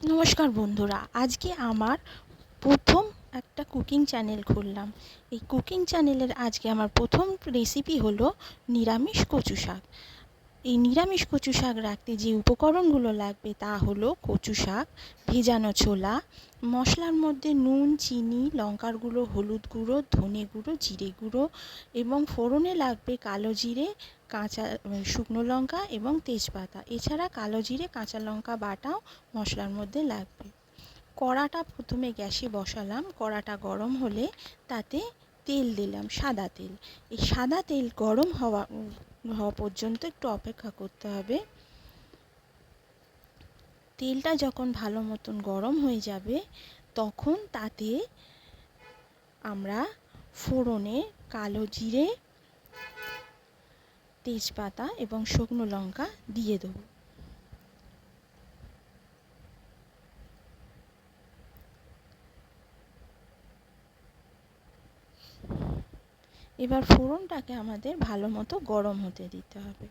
নমস্কার বন্ধুরা, আজকে আমার প্রথম একটা কুকিং চ্যানেল খুললাম। এই কুকিং চ্যানেলের আজকে আমার প্রথম রেসিপি হলো নিরামিষ কচু শাক। এই নিরামিষ কচু শাক রাখতে যে উপকরণগুলো লাগবে তা হলো কচু শাক, ভেজানো ছোলা, মশলার মধ্যে নুন, চিনি, লঙ্কার গুঁড়ো, হলুদ গুঁড়ো, ধনে গুঁড়ো, জিরে গুঁড়ো এবং ফোড়নে লাগবে কালো জিরে, কাঁচা শুকনো লঙ্কা এবং তেজপাতা। এছাড়া কালো জিরে, কাঁচা লঙ্কা বাটাও মশলার মধ্যে লাগবে। কড়াটা প্রথমে গ্যাসে বসালাম। কড়াটা গরম হলে তাতে তেল দিলাম, সাদা তেল। এই সাদা তেল গরম হওয়া পর্যন্ত একটু অপেক্ষা করতে হবে। তেলটা যখন ভালো মতন গরম হয়ে যাবে তখন তাতে আমরা ফোড়নে কালো জিরে, তেজপাতা এবং শুকনো লঙ্কা দিয়ে দেবো। এবার ফোড়নটাকে আমাদের ভালো মতো গরম হতে দিতে হবে।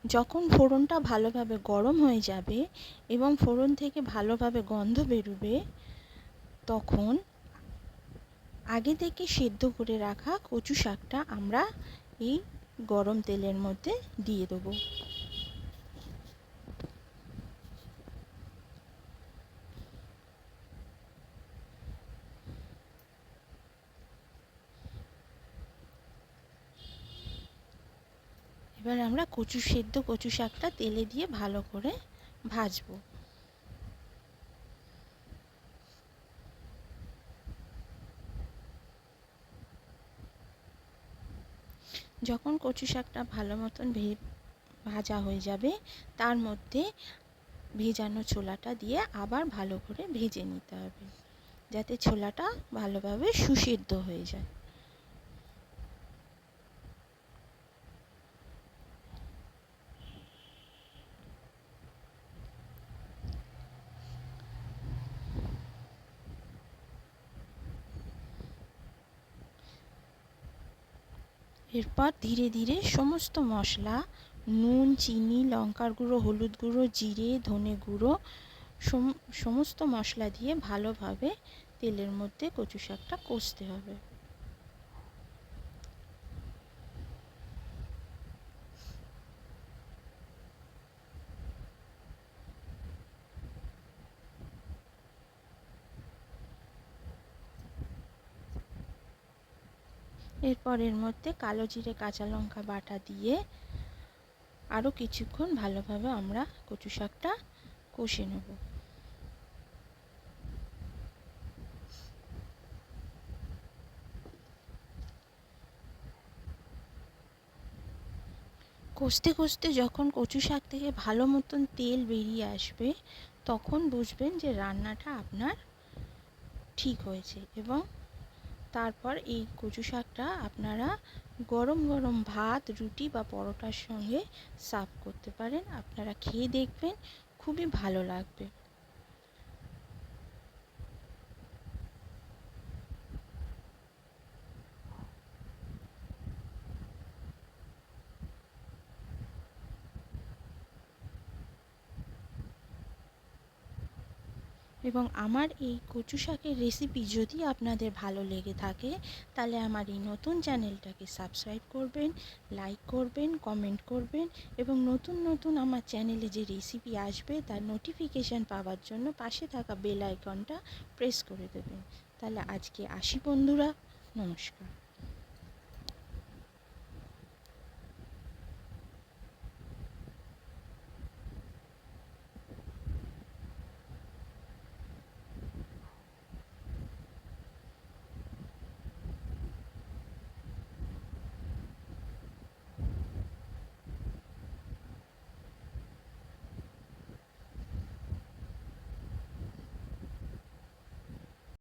যখন ফোড়নটা ভালোভাবে গরম হয়ে যাবে এবং ফোড়ন থেকে ভালোভাবে গন্ধ বেরোবে তখন আগে থেকে সেদ্ধ করে রাখা কচু শাকটা আমরা এই গরম তেলের মধ্যে দিয়ে দেবো। এবার আমরা সেদ্ধ কচু শাকটা তেলে দিয়ে ভালো করে ভাজবো। যখন কচু শাকটা ভালো মতন ভাজা হয়ে যাবে তার মধ্যে ভেজানো ছোলাটা দিয়ে আবার ভালো করে ভেজে নিতে হবে, যাতে ছোলাটা ভালোভাবে সুসেদ্ধ হয়ে যায়। এরপর ধীরে ধীরে সমস্ত মশলা, নুন, চিনি, লঙ্কার গুঁড়ো, হলুদ গুঁড়ো, জিরে, ধনে গুঁড়ো সমস্ত মশলা দিয়ে ভালোভাবে তেলের মধ্যে কচু শাকটা কষতে হবে। এরপর এর মধ্যে কালো জিরে, কাঁচা লঙ্কা বাটা দিয়ে আরও কিছুক্ষণ ভালোভাবে আমরা কচু শাকটা কষে নেব। কষতে কষতে যখন কচু শাক থেকে ভালো মতন তেল বেরিয়ে আসবে তখন বুঝবেন যে রান্নাটা আপনার ঠিক হয়েছে। এবং তারপর এই কচু শাকটা আপনারা গরম গরম ভাত, রুটি বা পরোটার সঙ্গে সার্ভ করতে পারেন। আপনারা খেয়ে দেখবেন, খুবই ভালো লাগবে। এবং আমার এই কচু শাকের রেসিপি যদি আপনাদের ভালো লেগে থাকে তাহলে আমার এই নতুন চ্যানেলটাকে সাবস্ক্রাইব করবেন, লাইক করবেন, কমেন্ট করবেন এবং নতুন নতুন আমার চ্যানেলে যে রেসিপি আসবে তার নোটিফিকেশান পাওয়ার জন্য পাশে থাকা বেল আইকনটা প্রেস করে দেবেন। তাহলে আজকে আসি বন্ধুরা, নমস্কার।